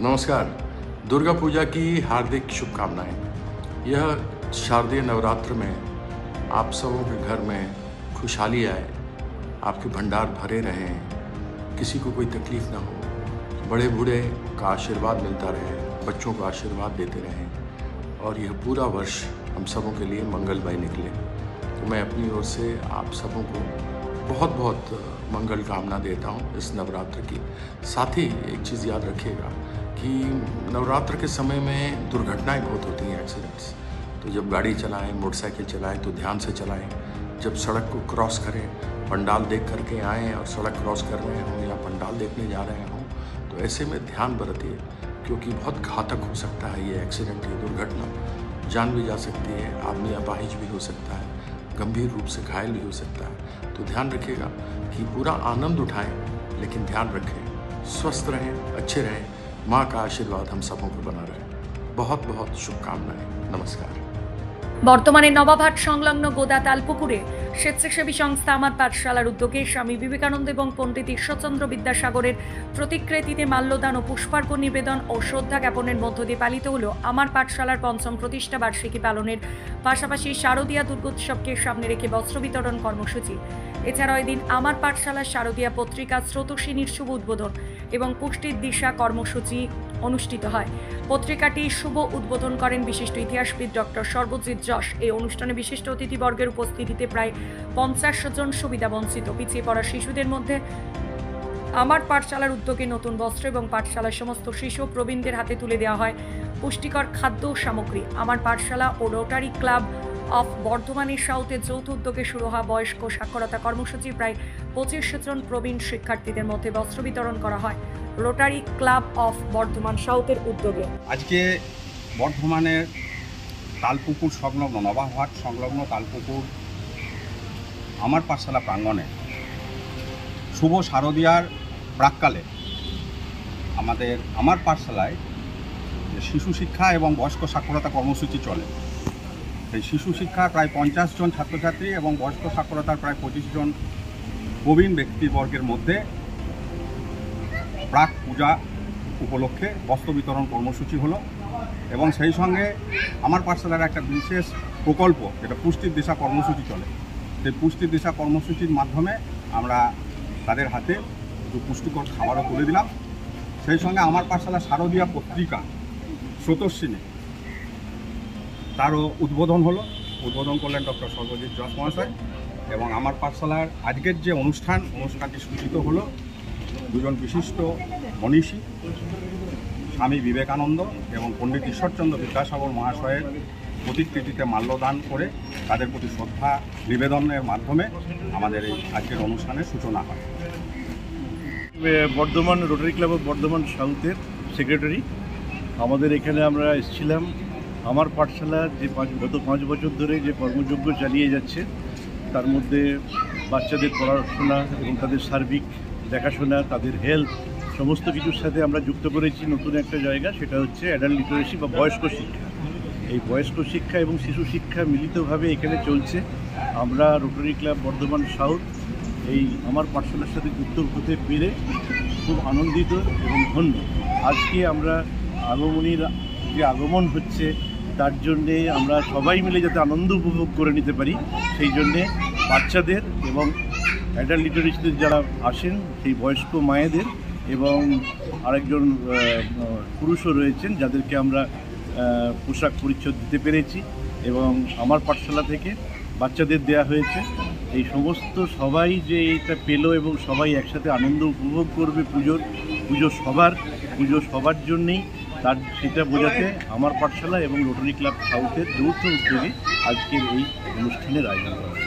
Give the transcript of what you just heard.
नमस्कार। दुर्गा पूजा की हार्दिक शुभकामनाएं। यह शारदीय नवरात्र में आप सबों के घर में खुशहाली आए, आपके भंडार भरे रहें, किसी को कोई तकलीफ ना हो, बड़े बूढ़े का आशीर्वाद मिलता रहे, बच्चों को आशीर्वाद देते रहें और यह पूरा वर्ष हम सबों के लिए मंगलमय निकले। तो मैं अपनी ओर से आप सबों को बहुत बहुत मंगल कामना देता हूँ इस नवरात्र की। साथ ही एक चीज़ याद रखिएगा कि नवरात्र के समय में दुर्घटनाएं बहुत होती हैं, एक्सीडेंट्स। तो जब गाड़ी चलाएं, मोटरसाइकिल चलाएं तो ध्यान से चलाएं। जब सड़क को क्रॉस करें, पंडाल देख करके आएँ और सड़क क्रॉस कर रहे हों या पंडाल देखने जा रहे हों तो ऐसे में ध्यान बरतिए, क्योंकि बहुत घातक हो सकता है ये एक्सीडेंट, ये दुर्घटना। जान भी जा सकती है, आदमी अपाहिज भी हो सकता है, गंभीर रूप से घायल भी हो सकता है। तो ध्यान रखिएगा कि पूरा आनंद उठाएं, लेकिन ध्यान रखें, स्वस्थ रहें, अच्छे रहें। माँ का आशीर्वाद हम सबों को बना रहे। बहुत बहुत शुभकामनाएं। नमस्कार। বর্তমানে নবাবহাট সংলগ্ন গোদা তালপুকুরে স্বেচ্ছাসেবী সংস্থা আমার পাঠশালার উদ্যোগে স্বামী বিবেকানন্দ এবং পণ্ডিত ঈশ্বরচন্দ্র বিদ্যাসাগরের প্রতিকৃতিতে মাল্যদান ও পুষ্পার্ঘ্য নিবেদন ও শ্রদ্ধা জ্ঞাপনের মধ্য দিয়ে পালিত হলো আমার পাঠশালার পঞ্চম প্রতিষ্ঠা বার্ষিকী পালনের পাশাপাশি শারদীয়া দুর্গোৎসবকে সামনে রেখে বস্ত্র বিতরণ কর্মসূচি। এছাড়াও এদিন আমার পাঠশালার শারদীয়া পত্রিকা স্রোতস্বিনীর শুভ উদ্বোধন এবং পুষ্টির দিশা কর্মসূচি অনুষ্ঠিত হয়। পত্রিকাটি শুভ উদ্বোধন করেন বিশিষ্ট ইতিহাসবিদ ডক্টর সর্বজিৎ যশ। এই অনুষ্ঠানে বিশিষ্ট অতিথিবর্গের উপস্থিতিতে প্রায় 50 জন সুবিধাবঞ্চিত পিছিয়ে পড়া শিশুদের মধ্যে আমার পাঠশালার উদ্যোগে নতুন বস্ত্র এবং পাঠশালার সমস্ত শিশু প্রবীণদের হাতে তুলে দেওয়া হয় পুষ্টিকর খাদ্য সামগ্রী। আমার পাঠশালা ও রোটারি ক্লাব অফ বর্ধমানের সাউথে যৌথ উদ্যোগে শুরু হওয়া বয়স্ক সাক্ষরতা কর্মসূচি প্রায় 25 জন প্রবীণ শিক্ষার্থীদের মধ্যে বস্ত্র বিতরণ করা হয় রোটারি ক্লাব অফ বর্ধমান সাউথের উদ্যোগে। আজকে বর্ধমানের তালপুকুর সংলগ্ন নবাবহাট সংলগ্ন তালপুকুর আমার পাঠশালা প্রাঙ্গণে শুভ শারদীয়ার প্রাক্কালে আমার পাঠশালায় শিশু শিক্ষা এবং বয়স্ক সাক্ষরতা কর্মসূচি চলে। এই শিশু শিক্ষা প্রায় 50 জন ছাত্রছাত্রী এবং বয়স্ক সাক্ষরতার প্রায় 25 জন প্রবীণ ব্যক্তিবর্গের মধ্যে প্রাক পূজা উপলক্ষে বস্ত্র বিতরণ কর্মসূচি হলো এবং সেই সঙ্গে আমার পাঠশালার একটা বিশেষ প্রকল্প যেটা পুষ্টির দিশা কর্মসূচি চলে। সেই পুষ্টির দিশা কর্মসূচির মাধ্যমে আমরা তাদের হাতে একটু পুষ্টিকর খাবারও তুলে দিলাম। সেই সঙ্গে আমার পাঠশালা শারদীয়া পত্রিকা স্রোতস্বিনী তারও উদ্বোধন হলো। উদ্বোধন করলেন ডক্টর সর্বজিৎ যশ মহাশয় এবং আমার পাঠশালার আজকের যে অনুষ্ঠানটি সূচিত হলো দুজন বিশিষ্ট মনীষী স্বামী বিবেকানন্দ এবং পণ্ডিত ঈশ্বরচন্দ্র বিদ্যাসাগর মহাশয়ের প্রতিকৃতিতে মাল্যদান করে তাদের প্রতি শ্রদ্ধা নিবেদনের মাধ্যমে আমাদের এই আজকের অনুষ্ঠানের সূচনা হয়। Bardhaman rotary club of Bardhaman সাউথের সেক্রেটারি। আমাদের এখানে আমরা এসেছিলাম আমার পাঠশালা যে গত 5 বছর ধরে যে কর্মযজ্ঞ চালিয়ে যাচ্ছে তার মধ্যে বাচ্চাদের পড়াশোনা এবং তাদের সার্বিক দেখাশোনা, তাদের হেলথ সমস্ত কিছুর সাথে আমরা যুক্ত করেছি নতুন একটা জায়গা, সেটা হচ্ছে অ্যাডাল্ট লিটারেসি বা বয়স্ক শিক্ষা। এই বয়স্ক শিক্ষা এবং শিশু শিক্ষা মিলিতভাবে এখানে চলছে। আমরা রোটারি ক্লাব বর্ধমান সাউথ এই আমার পাঠশালার সাথে যুক্ত হতে পেরে খুব আনন্দিত এবং ধন্য। আজকে আমরা আগমনীর যে আগমন হচ্ছে তার জন্যে আমরা সবাই মিলে যাতে আনন্দ উপভোগ করে নিতে পারি সেই জন্যে বাচ্চাদের এবং অ্যাডাল্ট লিটারেসিতে যারা আসেন সেই বয়স্ক মায়েদের এবং আরেকজন পুরুষও রয়েছেন যাদেরকে আমরা পোশাক পরিচ্ছদ দিতে পেরেছি এবং আমার পাঠশালা থেকে বাচ্চাদের দেয়া হয়েছে। এই সমস্ত সবাই যে এটা পেলো এবং সবাই একসাথে আনন্দ উপভোগ করবে পুজো সবার জন্যেই সেটা বোঝাতে আমার পাঠশালা এবং রোটারি ক্লাব সাউথের যৌথ উদ্যোগে আজকের এই অনুষ্ঠানের আয়োজন করা।